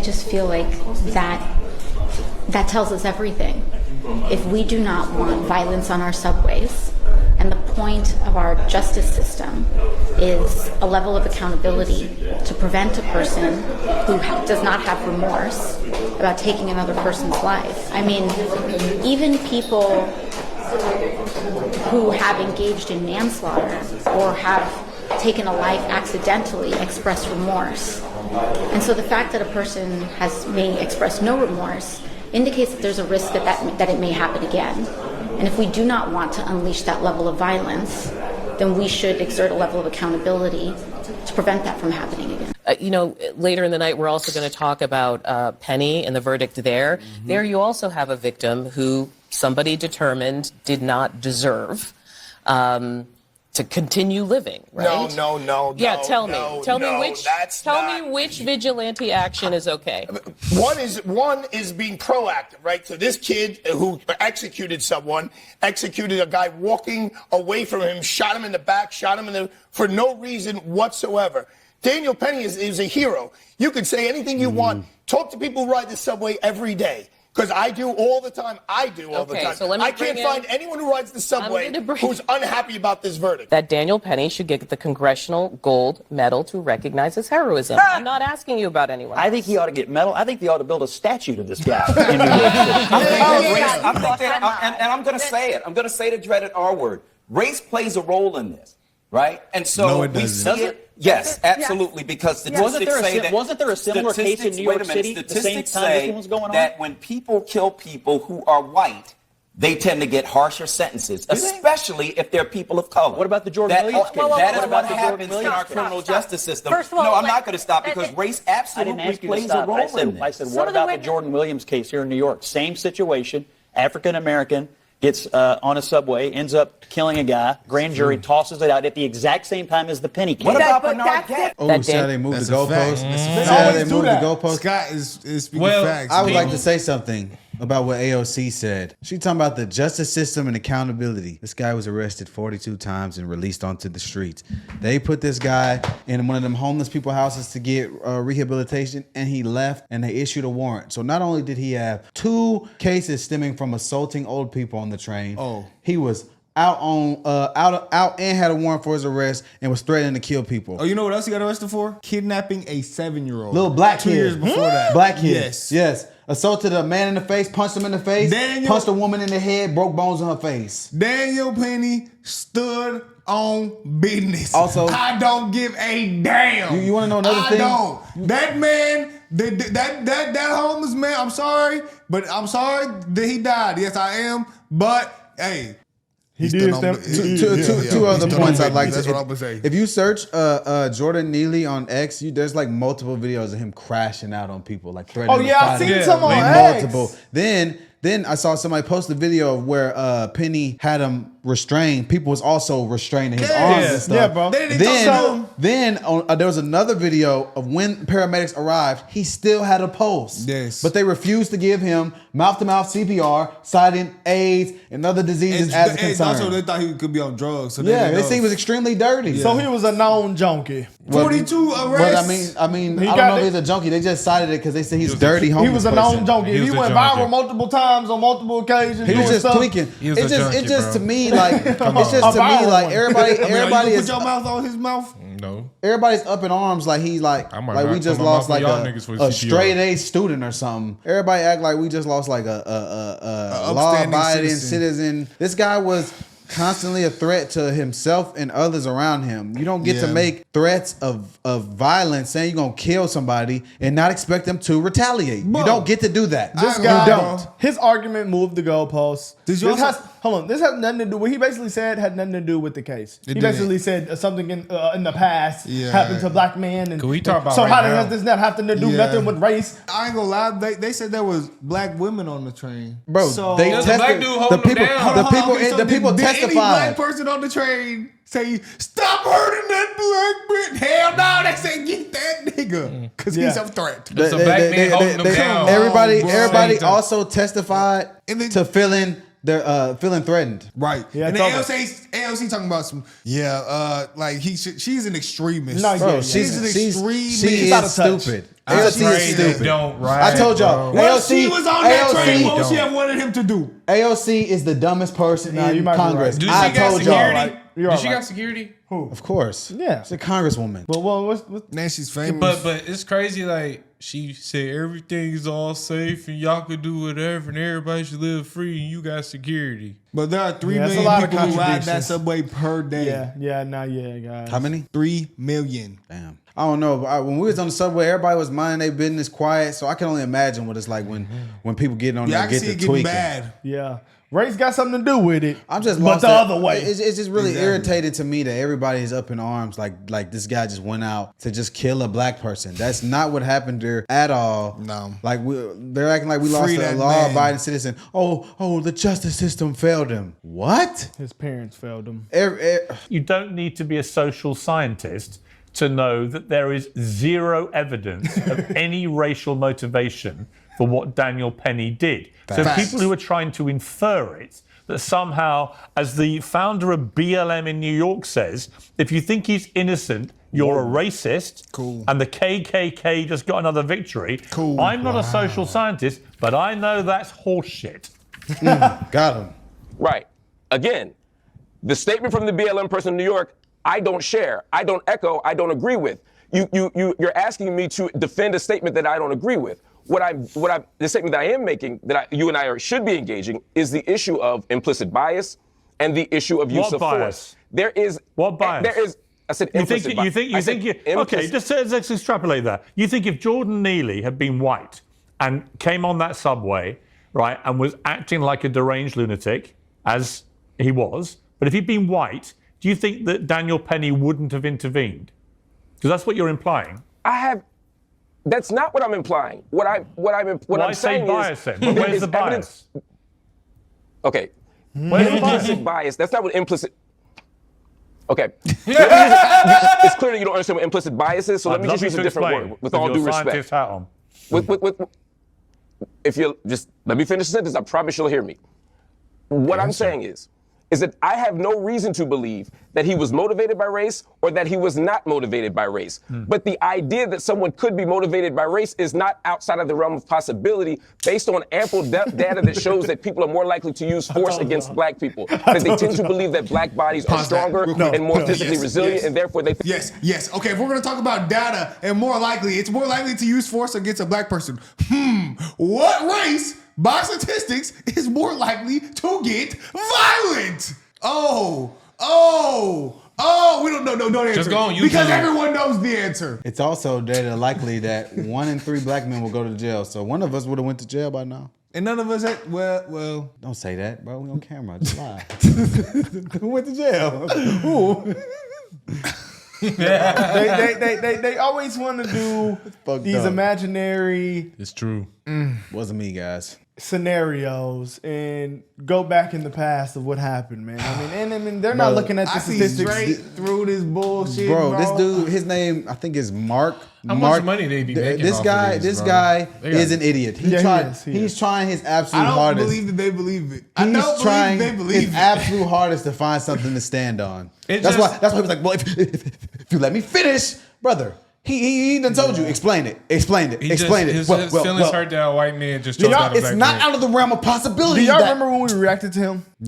I just feel like that tells us everything. If we do not want violence on our subways, and the point of our justice system is a level of accountability to prevent a person who does not have remorse about taking another person's life. I mean, even people who have engaged in manslaughter or have taken a life accidentally express remorse. And so the fact that a person may express no remorse indicates that there's a risk that it may happen again. And if we do not want to unleash that level of violence, then we should exert a level of accountability to prevent that from happening again. Later in the night, we're also going to talk about Penny and the verdict there. Mm-hmm. There you also have a victim who somebody determined did not deserve to continue living, right? No. Yeah, tell me which vigilante action is okay. One is being proactive, right? So this kid who executed a guy walking away from him, shot him in the back, for no reason whatsoever. Daniel Penny is a hero. You can say anything you want. Talk to people who ride the subway every day. Because I do all the time. So I can't find anyone who rides the subway who's unhappy about this verdict. That Daniel Penny should get the Congressional Gold Medal to recognize his heroism. I'm not asking you about anyone else. I think he ought to get medal. I think they ought to build a statue to this guy. And I'm going to say it. I'm going to say the dreaded R word. Race plays a role in this, right? And so we see it. Yes, absolutely, because statistics say that... Wasn't there a similar case in New York City at the same time this one was going on? That when people kill people who are white, they tend to get harsher sentences, especially if they're people of color. What about the Jordan Williams case? That is what happens in our criminal justice system. No, I'm not going to stop because race absolutely plays a role in this. I said, what about the Jordan Williams case here in New York? Same situation, African-American, gets on a subway, ends up killing a guy. Grand jury tosses it out at the exact same time as the Penny case. What about Bernard Gatt? Oh, see how they moved the goalposts? See how they moved the goalposts? Scott is speaking facts. I would like to say something about what AOC said. She talking about the justice system and accountability. This guy was arrested 42 times and released onto the streets. They put this guy in one of them homeless people houses to get rehabilitation, and he left, and they issued a warrant. So not only did he have 2 cases stemming from assaulting old people on the train, he was out and had a warrant for his arrest and was threatening to kill people. Oh, you know what else he got arrested for? Kidnapping a 7-year-old. Little black kid. 2 years before that. Black kid. Yes. Assaulted a man in the face, punched him in the face, punched a woman in the head, broke bones in her face. Daniel Penny stood on business. Also, I don't give a damn. You want to know another thing? I don't. That man, that homeless man, I'm sorry that he died. Yes, I am. But, hey, he did two other points I'd like to. That's what I'm gonna say. If you search Jordan Neely on X, there's like multiple videos of him crashing out on people, like threatening. Oh yeah, I've seen some on X. Multiple. Then I saw somebody post a video of where Penny had him restrained. People was also restraining his arms and stuff. Yeah, bro. Then there was another video of when paramedics arrived. He still had a pulse. Yes. But they refused to give him mouth-to-mouth CPR, citing AIDS and other diseases as a concern. Also, they thought he could be on drugs. So they said he was extremely dirty. Yeah. So he was a known junkie. 42 arrests. But I mean, I don't know if he's a junkie. They just cited it because they said he's dirty. He was a known junkie. He went viral multiple times on multiple occasions. He was just tweaking. It's just to me like everybody is. Put your mouth on his mouth. No. Everybody's up in arms like we just lost like a straight A student or something. Everybody act like we just lost like a law-abiding citizen. This guy was constantly a threat to himself and others around him. You don't get to make threats of violence saying you're going to kill somebody and not expect them to retaliate. Bro, you don't get to do that. This guy, you don't. His argument moved the goalposts. This has nothing to do. What he basically said had nothing to do with the case. He basically said something in the past happened to a black man. And can we talk about so how does this have to do nothing with race? I ain't gonna lie. They said there was black women on the train, bro. So they tested, a black dude holding the people testified. Any black person on the train say, "Stop hurting that black bitch"? Hell no, they say, "Get that nigga," because he's a threat. There's a black man holding them down. Everybody also testified to feeling they're feeling threatened. Right. Yeah, and the it's AOC talking about some, like she's an extremist. No, Bro, yeah, she's an she's extremist. she She's out is of touch. stupid. That's AOC is crazy. stupid. Don't ride, I told y'all. bro. What she was on that train, what would she Don't. have wanted him to do? AOC is the dumbest person Nah, you in might be Congress. right. Does I she got told y'all. security? Right. You're Does she right. got security? Of course. Yeah. She's a congresswoman. Well, what's Man, she's famous. But it's crazy. Like she said, everything is all safe and y'all could do whatever and everybody should live free and you got security. But there are 3 Yeah, it's a million lot of people who ride that contradictions. subway per day. guys. How many? 3 million. Damn. I don't know. But when we was on the subway, everybody was minding their business, quiet. So I can only imagine what it's like when people get on Yeah, there I and can get see it to getting tweaking. bad. Yeah. Race got something to do with it. I'm just but lost the it. other way. It's just really Exactly. irritated to me that everybody is up in arms like this guy just went out to just kill a black person. That's not what happened there at all. No. Like they're acting like we lost Free a that law-abiding citizen. Oh, the justice system failed him. What? His parents failed him. You don't need to be a social scientist to know that there is zero evidence of any racial motivation for what Daniel Penny did. So Facts. people who are trying to infer it, that somehow, as the founder of BLM in New York says, if you think he's innocent, you're a racist. Cool. And the KKK just got another victory. Cool. I'm not a social scientist, but I know that's horseshit. Got him. Right. Again, the statement from the BLM person in New York, I don't share, I don't echo, I don't agree with. You're asking me to defend a statement that I don't agree with. The statement that I am making, that you and I should be engaging, is the issue of implicit bias and the issue of use of force. There is what bias? There is. I said implicit bias. Okay, let's extrapolate that. You think if Jordan Neely had been white and came on that subway, right, and was acting like a deranged lunatic, as he was, but if he'd been white, do you think that Daniel Penny wouldn't have intervened? Because that's what you're implying. That's not what I'm implying. What I'm saying bias is, then? Where's the bias? Okay. Where's the implicit bias? That's not what implicit. Okay. It's clear that you don't understand what implicit bias is, so let me just use a different word. With all due respect. Hat on. If you just let me finish the sentence, I promise you'll hear me. What I'm saying is that I have no reason to believe that he was motivated by race or that he was not motivated by race. But the idea that someone could be motivated by race is not outside of the realm of possibility based on ample data that shows that people are more likely to use force against black people. That they tend to believe that black bodies are stronger and more physically resilient, and therefore they... Yes. Okay, if we're going to talk about data and it's more likely to use force against a black person. What race, by statistics, is more likely to get violent? We don't know. Don't answer. Just go on YouTube. Because everyone knows the answer. It's also data likely that 1 in 3 black men will go to jail. So one of us would have went to jail by now. And none of us had, well. Don't say that, bro. We on camera. Just lie. Who went to jail? Who? They always want to do these imaginary It's true. Wasn't me, guys. scenarios and go back in the past of what happened, man. I mean, they're not looking at the I see statistics. straight through this bullshit, Bro, this dude, his name, I think is Mark. How much money they be making This off guy, of these, this bro? guy They got- is an idiot. He Yeah, tried. he is. He's trying his absolute I don't hardest. believe that they believe it. He's I don't trying believe they believe his it. absolute hardest to find something to stand on. It That's just- why he was like, well, if you let me finish, brother. He done told you. Explain it. Explain it. His Well, feelings hurt that a white man just choked out a it's black not man. out of the realm of possibility. Do y'all that- remember when we reacted to him? Was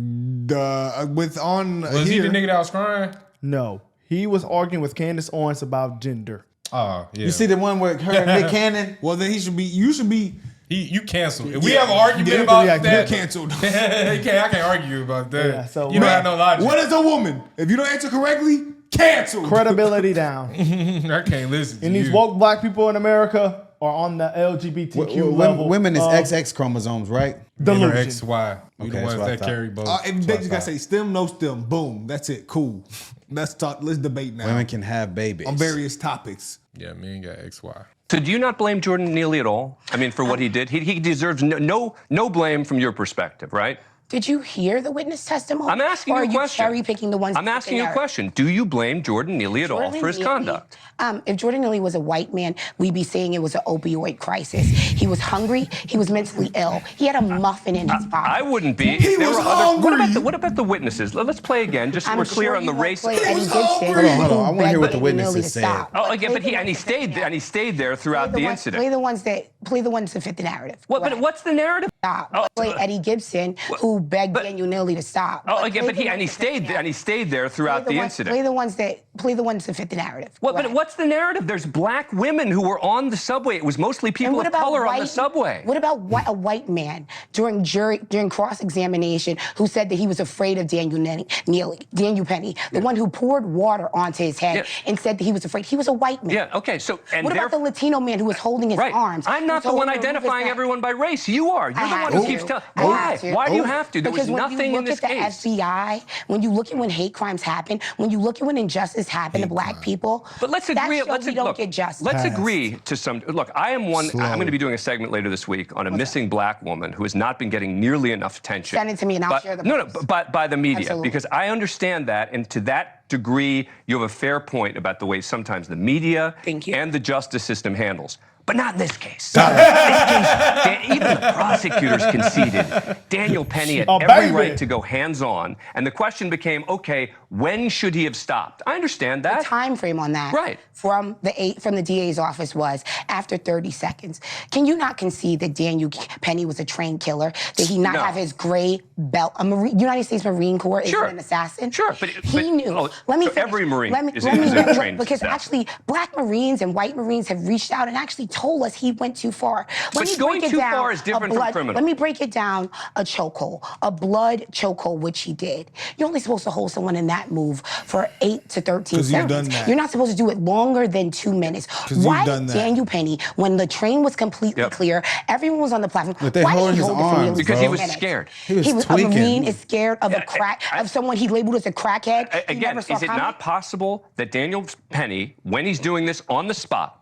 he the nigga that was crying? No. He was arguing with Candace Owens about gender. Oh, yeah. You see the one with her and Nick Cannon? Well, then you should be. You canceled. If we have an argument about yeah, that, You're canceled. I can't argue about that. Yeah, so you don't have no logic. What is a woman? If you don't answer correctly, canceled. Credibility down. I can't listen to And these you. woke black people in America are on the LGBTQ level. Women is of XX chromosomes, right? Men are delusion. XY. We the Okay, ones that's what I that thought. carry both. If they just gotta say stem, no stem. Boom. That's it. Cool. Let's talk. Let's debate now Women can have babies. on various topics. Yeah, men got XY. So do you not blame Jordan Neely at all? I mean, for what he did? He deserves no blame from your perspective, right? Did you hear the witness testimony? I'm asking you a question. Or are you cherry picking the ones? I'm asking you a question. Do you blame Jordan Neely at all for his conduct? If Jordan Neely was a white man, we'd be saying it was an opioid crisis. He was hungry. He was mentally ill. He had a muffin in his pocket. I wouldn't be. He was hungry. What about the witnesses? Let's play again, just so we're clear on the race. Hold on. I want to hear what the witnesses said. Oh, yeah, but he stayed there throughout the incident. Play the ones that fit the narrative. But what's the narrative? Stop. Play Eddie Gibson, who begged Daniel Neely to stop. Oh, yeah, but he stayed there throughout the incident. Play the ones that fit the narrative. But what's the narrative? There's black women who were on the subway. It was mostly people of color on the subway. What about a white man during cross-examination who said that he was afraid of Daniel Penny, the one who poured water onto his head and said that he was afraid? He was a white man. Yeah, okay, so... What about the Latino man who was holding his arms? I'm not the one identifying everyone by race. You are. You're the one who keeps telling... Why? Why do you have to? There was nothing in this case. Because when you look at the FBI, when you look at when hate crimes happen, when you look at when injustice happened to black people, but let's agree. Don't get justice. Let's agree to some. Look, I am one. I'm going to be doing a segment later this week on a missing black woman who has not been getting nearly enough attention. Send it to me and I'll share the post. By the media, Absolutely. because I understand that, and to that degree, you have a fair point about the way sometimes the media and the justice system handles. But not in this case. Even the prosecutors conceded Daniel Penny had every right to go hands-on, and the question became, okay, when should he have stopped? I understand that. The time frame on that from the DA's office was after 30 seconds. Can you not concede that Daniel Penny was a trained killer? Did he not have his gray belt? United States Marine Corps is an assassin? Sure, but he knew. Let me finish. Every Marine is a trained because actually, black Marines and white Marines have reached out and actually told us he went too far. But going too far is different from criminal. Let me break it down. A chokehold, a blood chokehold, which he did. You're only supposed to hold someone in that move for 8 to 13 seconds. You're not supposed to do it longer than 2 minutes. Why did Daniel Penny, when the train was completely clear, everyone was on the platform, why did he hold it for nearly because he was 2 minutes? Scared. He was a Marine is scared of of someone he labeled as a crackhead. Again, is it not possible that Daniel Penny, when he's doing this on the spot,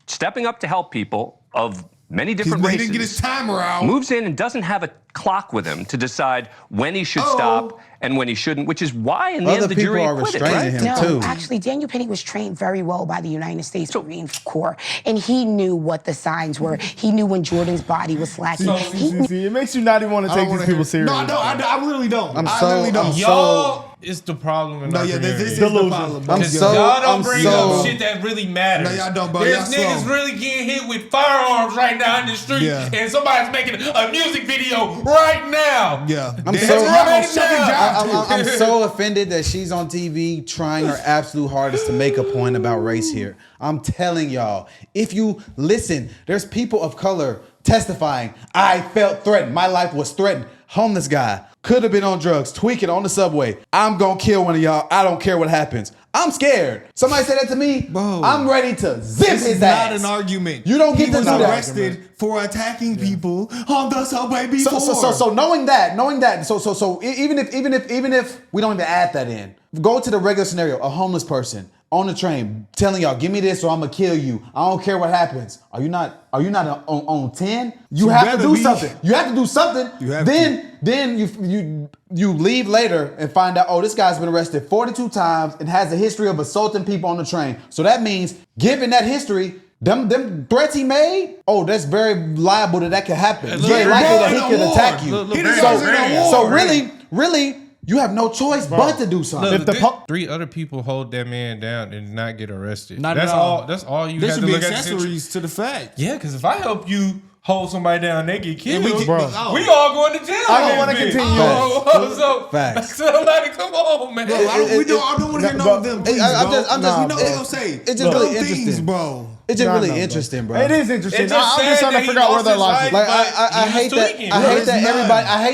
stepping up to help people of many different races, didn't get his timer out, moves in and doesn't have a clock with him to decide when he should stop and when he shouldn't, which is why in the end the jury acquitted, right? No, actually, Daniel Penny was trained very well by the United States Marine Corps, and he knew what the signs were. He knew when Jordan's body was slacking. It makes you not even want to take these people serious. No, I literally don't. I'm Y'all is the problem in our community. This is the problem. Y'all don't bring up shit that really matters. No, y'all don't, bro. There's niggas really getting hit with firearms right now in the street, and somebody's making a music video right now. Yeah, I'm so offended that she's on TV trying her absolute hardest to make a point about race here. I'm telling y'all, if you listen, there's people of color testifying. I felt threatened. My life was threatened. Homeless guy. Could have been on drugs, tweaking on the subway. I'm gonna kill one of y'all. I don't care what happens. I'm scared. Somebody said that to me. Bro, I'm ready to zip his ass. This is not an argument. You don't get to do that. He was arrested for attacking people on the subway before. So knowing that, so even if we don't even add that in, go to the regular scenario, a homeless person on the train telling y'all, give me this or I'm gonna kill you. I don't care what happens. Are you not on 10? You have to do something. You have to do something. Then you leave later and find out, oh, this guy's been arrested 42 times and has a history of assaulting people on the train. So that means, given that history, them threats he made, that's very liable that could happen. It's very likely that he could attack you. So really, you have no choice but to do something. Look, 3 other people hold that man down and not get arrested. That's all you have to look at. Accessories to the fact. Yeah, because if I help you hold somebody down, they get killed. We all going to jail. I don't want to continue. Facts. Somebody, come on, man. Bro, I don't want to hear none of them. Please, we know what they're gonna say. It's just really interesting, bro. It's just really interesting, bro. It is interesting. I'm just trying to figure out where their logic. Like I hate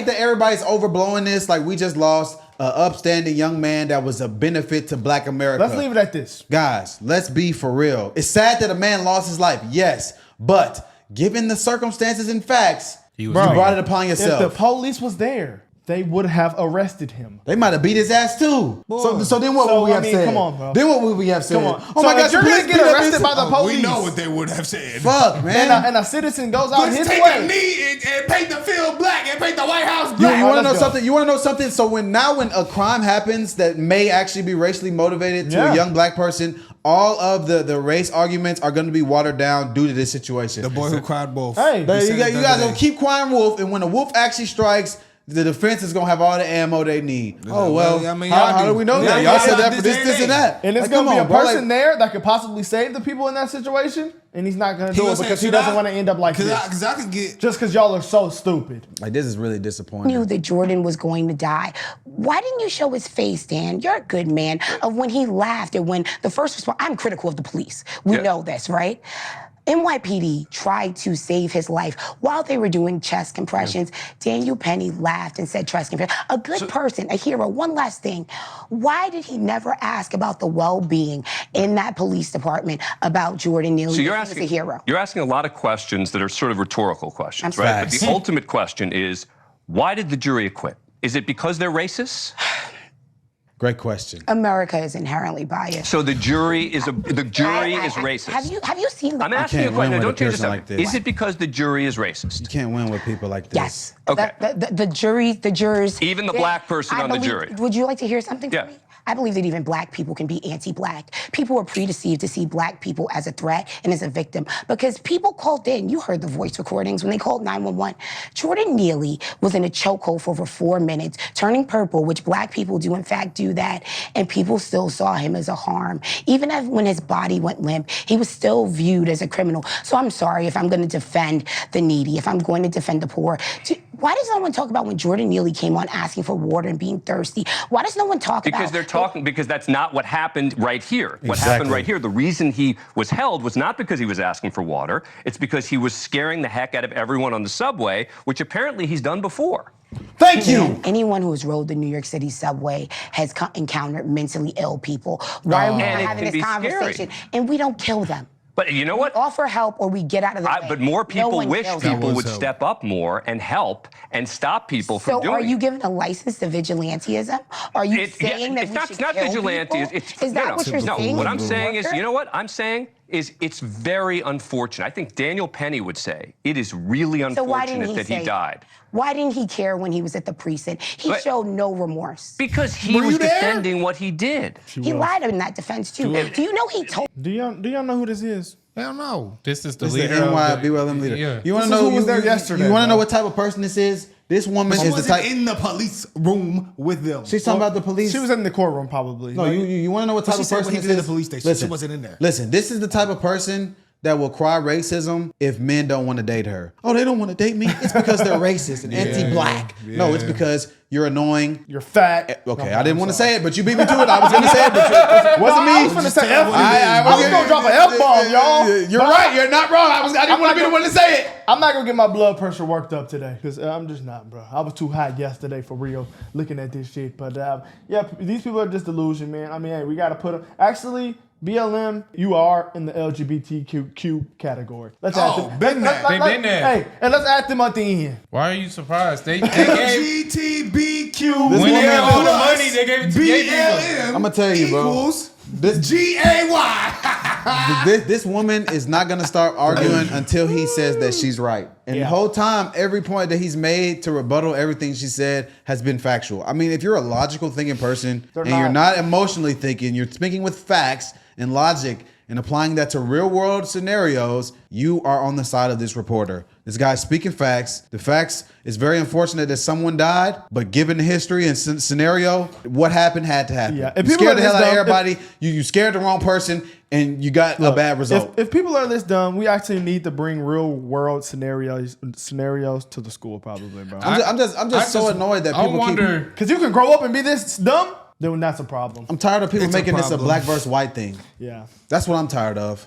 that everybody's overblowing this. Like we just lost an upstanding young man that was a benefit to Black America. Let's leave it at this, guys. Let's be for real. It's sad that a man lost his life, yes, but given the circumstances and facts, you brought it upon yourself. If the police was there, they would have arrested him. They might have beat his ass too. So then what would we have said? Come on, bro. Then what would we have said? Come on. Oh So my gosh, if you're police gonna get beat up arrested his- by the police, We know what they would have said. Fuck, man. and a citizen goes out Let's his take way. a knee and paint the field black and paint the White House You, black. want to know let's go. something? You want to know something? So when a crime happens that may actually be racially motivated to a young black person, all of the race arguments are going to be watered down due to this situation. The boy who cried wolf. Hey, You guys gonna keep crying wolf, and when a wolf actually strikes, the defense is gonna have all the ammo they need. Oh well, I mean, how y'all do we know do. that? Yeah, Y'all said yeah, that for this, and that. And it's Like, going to come be a on, bro, person there that could possibly save the people in that situation, and he's not going to do it because he doesn't want to end up like this. Because I could get... Just because y'all are so stupid. Like, this is really disappointing. Knew that Jordan was going to die. Why didn't you show his face, Dan? You're a good man. Of when he laughed and when the first response, I'm critical of the police. We know this, right? NYPD tried to save his life while they were doing chest compressions. Daniel Penny laughed and said chest compressions. A good person, a hero. One last thing. Why did he never ask about the well-being in that police department about Jordan Neely? So you're He was asking a hero. You're asking a lot of questions that are sort of rhetorical questions, I'm right? But sorry. the ultimate question is, why did the jury acquit? Is it because they're racist? Great question. America is inherently biased. So the jury is racist. Have you seen the I'm asking you a can't win question. with a Don't change person this. like this. Is it because the jury is racist? You can't win with people like this. Yes. Okay. The jurors. Even the black person on the jury. Would you like to hear something Yeah. from me? I believe that even black people can be anti-black. People are predeceived to see black people as a threat and as a victim because people called in. You heard the voice recordings when they called 911. Jordan Neely was in a chokehold for over 4 minutes, turning purple, which black people do in fact do that, and people still saw him as a harm. Even when his body went limp, he was still viewed as a criminal. So I'm sorry if I'm going to defend the needy, if I'm going to defend the poor. Why does no one talk about when Jordan Neely came on asking for water and being thirsty? Why does no one talk about... Because that's not what happened right here. What happened right here, the reason he was held was not because he was asking for water. It's because he was scaring the heck out of everyone on the subway, which apparently he's done before. Thank you. Anyone who has rode the New York City subway has encountered mentally ill people. Why are we not having this conversation? And we don't kill them. But you know what? We offer help or we get out of the way. But more people wish people would help. step up more and help and stop people from doing So are you it. giving a license to vigilantism? Are you saying that we should not kill vigilante. people? Is that what you're saying? What I'm saying is, you know what I'm saying is it's very unfortunate. I think Daniel Penny would say it is really unfortunate that he died. Why didn't he care when he was at the precinct? He showed no remorse. Because he was defending what he did. He lied in that defense too. Do you know he told? Do y'all know who this is? Hell no. This is the This is leader the of NY the BLM leader. Yeah. You want to This is know who was there yesterday, You want to know bro. what type of person this is? This woman She is the wasn't type. in the police room with them. She's talking about the police. She was in the courtroom probably. No, you want to know what type She of said person when he this did is? at the police station, she wasn't in there. Listen, this is the type of person that will cry racism if men don't want to date her. Oh, they don't want to date me? It's because they're racist and anti-black. yeah. No, it's because you're annoying. You're fat. Okay, No, I didn't I'm want to sorry. say it, but you beat me to it. I was going to say it, but it wasn't me. I was going to say F. I was going to drop an F-bomb, y'all. You're right. You're not wrong. I didn't want to be the one to say it. I'm not going to get my blood pressure worked up today because I'm just not, bro. I was too hot yesterday for real looking at this shit. But yeah, these people are just delusion, man. I mean, hey, we got to put them. Actually, BLM, you are in the LGBTQ category. Let's add them. been there. They been there. Hey, and let's add them at the end. Why are you surprised? They gave LGBTQ. when they had all the plus money, they gave it to gay people. BLM. I'm gonna tell you, bro. Equals This GAY. this woman is not gonna start arguing until he says that she's right. And the whole time, every point that he's made to rebuttal everything she said has been factual. I mean, if you're a logical thinking person and you're not emotionally thinking, you're speaking with facts and logic and applying that to real world scenarios, you are on the side of this reporter. This guy's speaking facts. The facts is very unfortunate that someone died, but given the history and scenario, what happened had to happen. Yeah, You scared the hell out of everybody. You scared the wrong person, and you got a bad result. If people are this dumb, we actually need to bring real world scenarios to the school, probably, bro. I'm just so annoyed that people keep. Because you can grow up and be this dumb, then that's a problem. I'm tired of people It's a making this a problem. black versus white thing. Yeah. That's what I'm tired of.